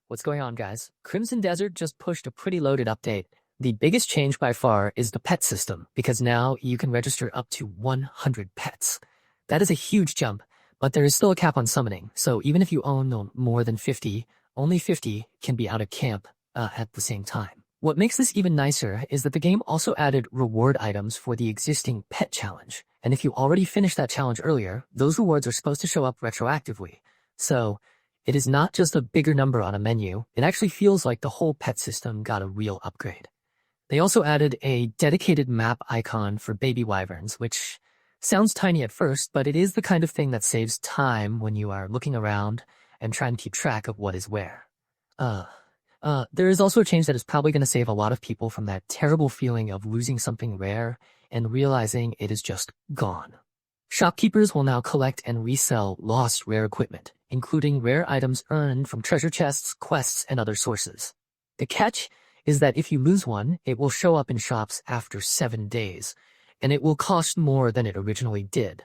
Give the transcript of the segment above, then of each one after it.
What's going on, guys? Crimson Desert just pushed a pretty loaded update. The biggest change by far is the pet system, because now you can register up to 100 pets. That is a huge jump, but there is still a cap on summoning, so even if you own more than 50, only 50 can be out of camp at the same time. What makes this even nicer is that the game also added reward items for the existing pet challenge, and if you already finished that challenge earlier, those rewards are supposed to show up retroactively. So, it is not just a bigger number on a menu, it actually feels like the whole pet system got a real upgrade. They also added a dedicated map icon for baby wyverns, which sounds tiny at first, but it is the kind of thing that saves time when you are looking around and trying to keep track of what is where. There is also a change that is probably going to save a lot of people from that terrible feeling of losing something rare and realizing it is just gone. Shopkeepers will now collect and resell lost rare equipment, including rare items earned from treasure chests, quests, and other sources. The catch is that if you lose one, it will show up in shops after 7 days, and it will cost more than it originally did.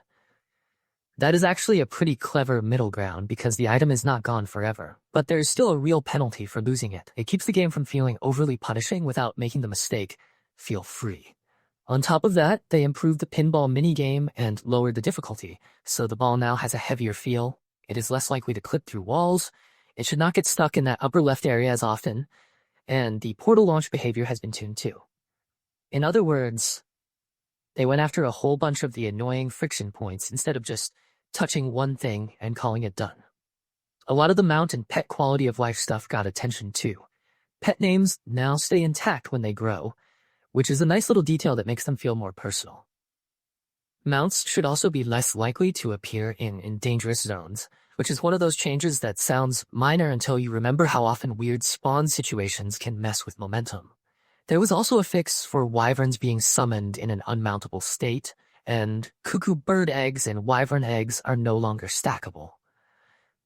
That is actually a pretty clever middle ground because the item is not gone forever, but there is still a real penalty for losing it. It keeps the game from feeling overly punishing without making the mistake feel free. On top of that, they improved the pinball minigame and lowered the difficulty, so the ball now has a heavier feel. It is less likely to clip through walls, it should not get stuck in that upper left area as often, and the portal launch behavior has been tuned too. In other words, they went after a whole bunch of the annoying friction points instead of just touching one thing and calling it done. A lot of the mount and pet quality of life stuff got attention too. Pet names now stay intact when they grow, which is a nice little detail that makes them feel more personal. Mounts should also be less likely to appear in dangerous zones, which is one of those changes that sounds minor until you remember how often weird spawn situations can mess with momentum. There was also a fix for wyverns being summoned in an unmountable state, and cuckoo bird eggs and wyvern eggs are no longer stackable.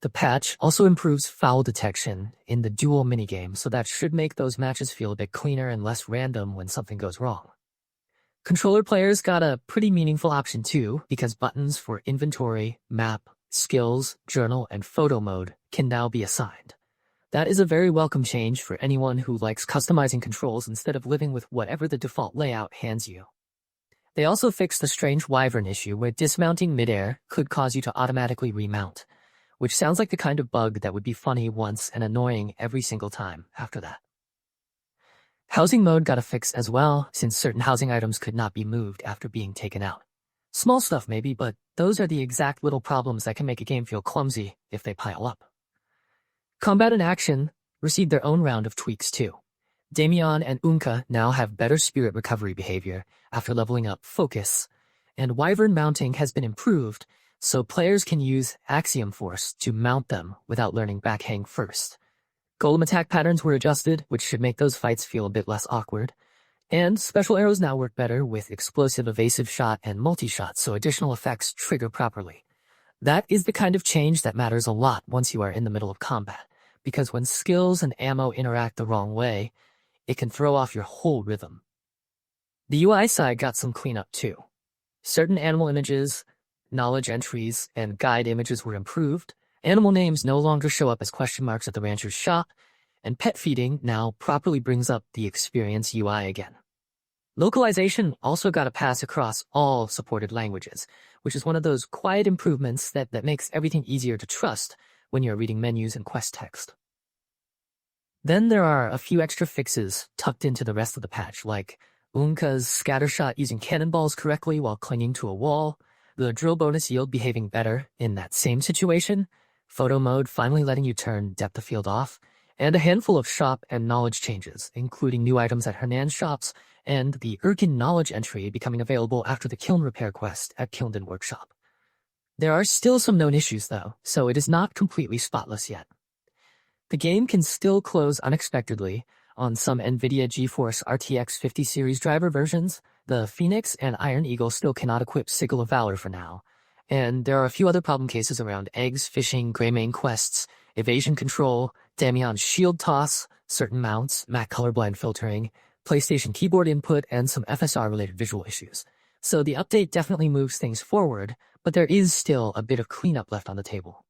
The patch also improves foul detection in the duel minigame, so that should make those matches feel a bit cleaner and less random when something goes wrong. Controller players got a pretty meaningful option too, because buttons for inventory, map, skills, journal, and photo mode can now be assigned. That is a very welcome change for anyone who likes customizing controls instead of living with whatever the default layout hands you. They also fixed the strange wyvern issue where dismounting midair could cause you to automatically remount, which sounds like the kind of bug that would be funny once and annoying every single time after that. Housing mode got a fix as well, since certain housing items could not be moved after being taken out. Small stuff maybe, but those are the exact little problems that can make a game feel clumsy if they pile up. Combat and action received their own round of tweaks too. Damian and Unka now have better spirit recovery behavior after leveling up focus, and wyvern mounting has been improved, so players can use Axiom Force to mount them without learning backhang first. Golem attack patterns were adjusted, which should make those fights feel a bit less awkward, and special arrows now work better with explosive evasive shot and multi-shot, so additional effects trigger properly. That is the kind of change that matters a lot once you are in the middle of combat, because when skills and ammo interact the wrong way, it can throw off your whole rhythm. The UI side got some cleanup too. Certain animal images, knowledge entries, and guide images were improved. Animal names no longer show up as question marks at the rancher's shop, and pet feeding now properly brings up the experience UI again. Localization also got a pass across all supported languages, which is one of those quiet improvements that makes everything easier to trust when you're reading menus and quest text. Then there are a few extra fixes tucked into the rest of the patch, like Unka's scattershot using cannonballs correctly while clinging to a wall, the drill bonus yield behaving better in that same situation, photo mode finally letting you turn depth of field off, and a handful of shop and knowledge changes, including new items at Hernan's shops and the Erkin knowledge entry becoming available after the kiln repair quest at Kilnden Workshop. There are still some known issues though, so it is not completely spotless yet. The game can still close unexpectedly on some NVIDIA GeForce RTX 50 series driver versions. The Phoenix and Iron Eagle still cannot equip Sigil of Valor for now, and there are a few other problem cases around eggs, fishing, Greymane quests, evasion control, Damian's shield toss, certain mounts, Mac colorblind filtering, PlayStation keyboard input, and some FSR-related visual issues. So the update definitely moves things forward, but there is still a bit of cleanup left on the table.